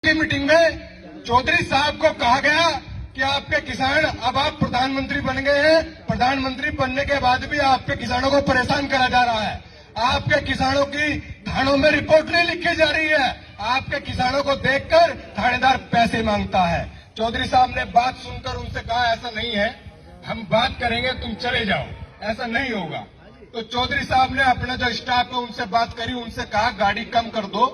की मीटिंग में चौधरी साहब को कहा गया कि आपके किसान, अब आप प्रधानमंत्री बन गए हैं, प्रधानमंत्री बनने के बाद भी आपके किसानों को परेशान करा जा रहा है। आपके किसानों की थानों में रिपोर्ट नहीं लिखी जा रही है। आपके किसानों को देखकर थानेदार पैसे मांगता है। चौधरी साहब ने बात सुनकर उनसे कहा, ऐसा नहीं है, हम बात करेंगे, तुम चले जाओ, ऐसा नहीं होगा। तो चौधरी साहब ने अपना जो स्टाफ है उनसे बात करी, उनसे कहा गाड़ी कम कर दो,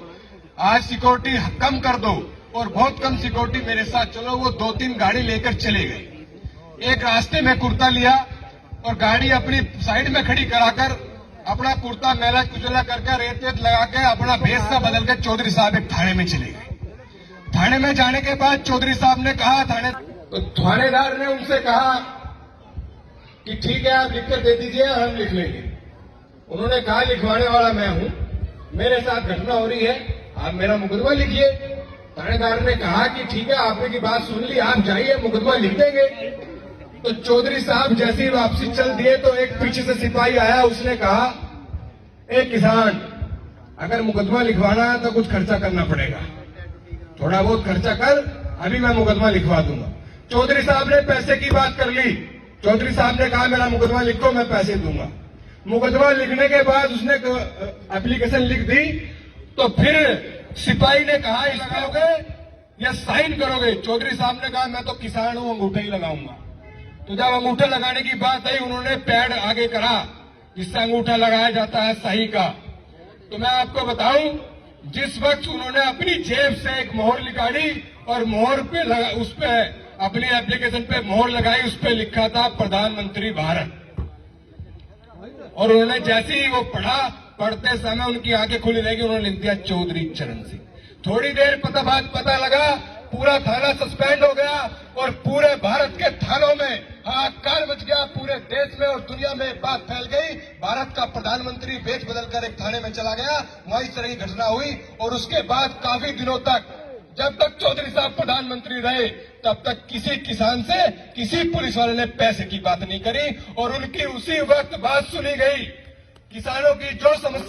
आज सिक्योरिटी कम कर दो और बहुत कम सिक्योरिटी मेरे साथ चलो। वो 2-3 गाड़ी लेकर चले गए। एक रास्ते में कुर्ता लिया और गाड़ी अपनी साइड में खड़ी कराकर अपना कुर्ता मेला कुचला करके रेत वेत लगा के अपना भेष सा बदल के चौधरी साहब एक थाने में चले गए। थाने में जाने के बाद चौधरी साहब ने कहा, थानेदार ने उनसे कहा कि ठीक है आप लिखकर दे दीजिए, हम लिख लेंगे। उन्होंने कहा लिखवाने वाला मैं हूं, मेरे साथ घटना हो रही है, आप मेरा मुकदमा लिखिए। थानेदार ने कहा कि ठीक है आपने की बात सुन ली, आप जाइए, मुकदमा लिख देंगे। तो चौधरी साहब जैसे ही वापसी चल दिए तो एक पीछे से सिपाही आया, उसने कहा, ए किसान, अगर मुकदमा लिखवाना है तो कुछ खर्चा करना पड़ेगा, थोड़ा बहुत खर्चा कर, अभी मैं मुकदमा लिखवा दूंगा। चौधरी साहब ने पैसे की बात कर ली। चौधरी साहब ने कहा मेरा मुकदमा लिखो, मैं पैसे दूंगा। मुकदमा लिखने के बाद उसने एप्लीकेशन लिख दी। तो फिर सिपाही ने कहा, इस करोगे या साइन करोगे? चौधरी साहब ने कहा मैं तो किसान हूं, अंगूठा ही लगाऊंगा। तो जब अंगूठा लगाने की बात आई, उन्होंने पैड आगे करा जिससे अंगूठा लगाया जाता है सही का। तो मैं आपको बताऊं, जिस वक्त उन्होंने अपनी जेब से एक मोहर निकाली और मोहर पे उस पे अपनी एप्लीकेशन पे मोहर लगाई, उस पे लिखा था प्रधानमंत्री भारत। और उन्होंने जैसे ही वो पढ़ा, पढ़ते समय उनकी आंखें खुली रहेगी, उन्होंने लिख दिया चौधरी चरण सिंह। थोड़ी देर पता लगा पूरा थाना सस्पेंड हो गया और पूरे भारत के थानों में हाहाकार मच गया। पूरे देश में और दुनिया में बात फैल गई, भारत का प्रधानमंत्री वेश बदलकर एक थाने में चला गया। वहां इस तरह की घटना हुई और उसके बाद काफी दिनों तक, जब तक चौधरी साहब प्रधानमंत्री रहे, तब तक किसी किसान से किसी पुलिस वाले ने पैसे की बात नहीं करी और उनकी उसी वक्त बात सुनी गई। किसानों की जो समस्या